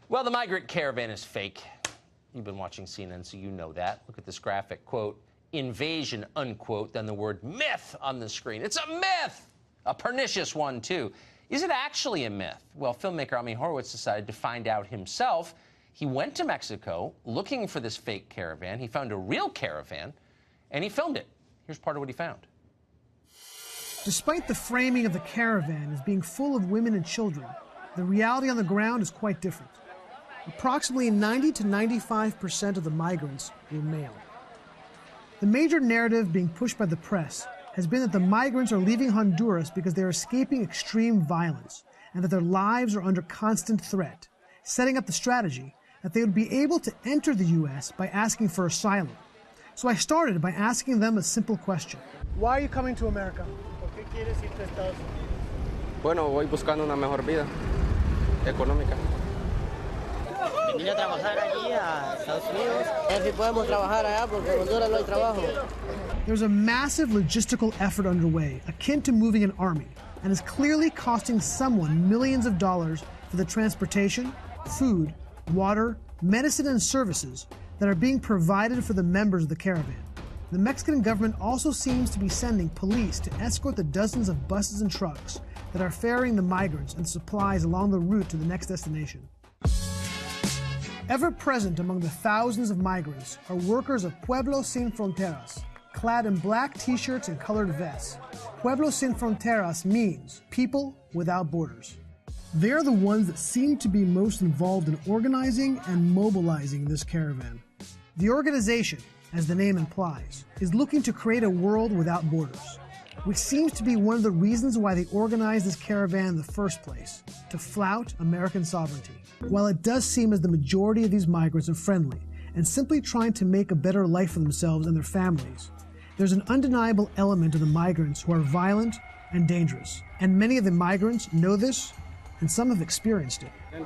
Well, the Migrant Caravan is fake. You've been watching CNN, so you know that. Look at this graphic, quote, invasion, unquote, then the word myth on the screen. It's a myth! A pernicious one, too. Is it actually a myth? Well, filmmaker Ami Horowitz decided to find out himself. He went to Mexico looking for this fake caravan. He found a real caravan, and he filmed it. Here's part of what he found. Despite the framing of the caravan as being full of women and children, the reality on the ground is quite different. Approximately 90 to 95% of the migrants were male. The major narrative being pushed by the press has been that the migrants are leaving Honduras because they are escaping extreme violence and that their lives are under constant threat, setting up the strategy that they would be able to enter the U.S. by asking for asylum. So I started by asking them a simple question. Why are you coming to America? ¿Por qué quieres irte a Estados Unidos? Bueno, voy buscando una mejor vida económica. Venir a trabajar allí a Estados Unidos. A ver si podemos trabajar allá porque en Honduras no hay trabajo. There's a massive logistical effort underway, akin to moving an army, and is clearly costing someone millions of dollars for the transportation, food, water, medicine, and services that are being provided for the members of the caravan. The Mexican government also seems to be sending police to escort the dozens of buses and trucks that are ferrying the migrants and supplies along the route to the next destination. Ever present among the thousands of migrants are workers of Pueblos Sin Fronteras, clad in black t-shirts and colored vests. Pueblos Sin Fronteras means people without borders. They're the ones that seem to be most involved in organizing and mobilizing this caravan. The organization, as the name implies, is looking to create a world without borders, which seems to be one of the reasons why they organized this caravan in the first place, to flout American sovereignty. While it does seem as the majority of these migrants are friendly and simply trying to make a better life for themselves and their families, there's an undeniable element of the migrants who are violent and dangerous. And many of the migrants know this, and some have experienced it. En el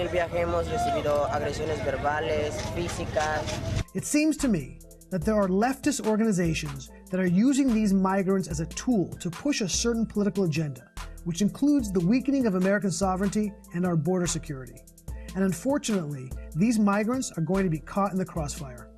viaje hemos recibido agresiones verbales, físicas. It seems to me that there are leftist organizations that are using these migrants as a tool to push a certain political agenda, which includes the weakening of American sovereignty and our border security. And unfortunately, these migrants are going to be caught in the crossfire.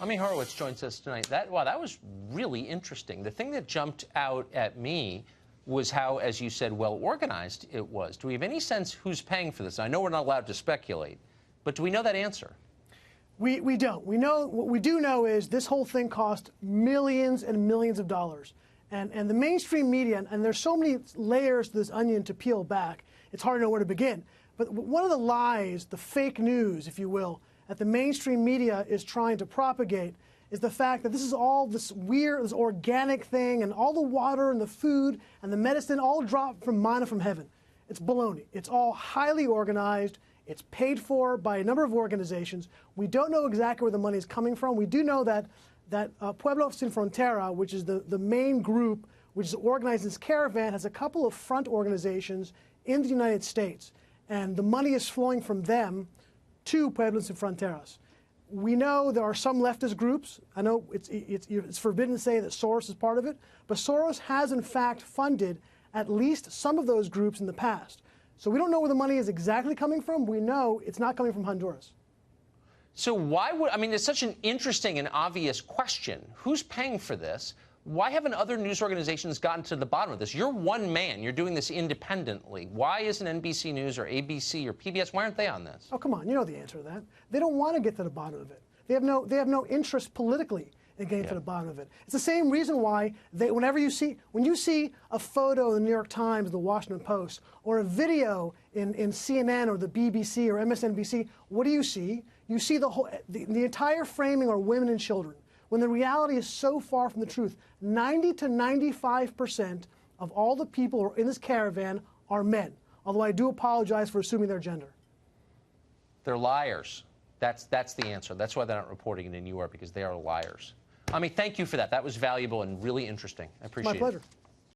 Ami Horowitz joins us tonight. That was really interesting. The thing that jumped out at me was how, as you said, well organized it was. Do we have any sense who's paying for this? I know we're not allowed to speculate, but do we know that answer? We don't. What we do know is this whole thing cost millions and millions of dollars. And the mainstream media, and there's so many layers to this onion to peel back, it's hard to know where to begin. But one of the lies, the fake news, if you will, that the mainstream media is trying to propagate is the fact that this is all this weird, this organic thing, and all the water and the food and the medicine all dropped from manna from heaven. It's baloney. It's all highly organized. It's paid for by a number of organizations. We don't know exactly where the money is coming from. We do know that Pueblos Sin Frontera, which is the main group which is organized this caravan, has a couple of front organizations in the United States, and the money is flowing from them to Pueblos Sin Fronteras. We know there are some leftist groups. I know it's forbidden to say that Soros is part of it, but Soros has in fact funded at least some of those groups in the past. So we don't know where the money is exactly coming from. We know it's not coming from Honduras. So why would, I mean, it's such an interesting and obvious question. Who's paying for this? Why haven't other news organizations gotten to the bottom of this? You're one man. You're doing this independently. Why isn't NBC News or ABC or PBS, why aren't they on this? Oh, come on. You know the answer to that. They don't want to get to the bottom of it. They have no interest politically in getting to the bottom of it. It's the same reason why when you see a photo in the New York Times, the Washington Post, or a video in CNN or the BBC or MSNBC, what do you see? You see the entire framing are women and children, when the reality is so far from the truth. 90 to 95% of all the people who are in this caravan are men, although I do apologize for assuming their gender. They're liars. That's the answer. That's why they're not reporting it, and you are, because they are liars. Ami, thank you for that. That was valuable and really interesting. I appreciate it. My pleasure.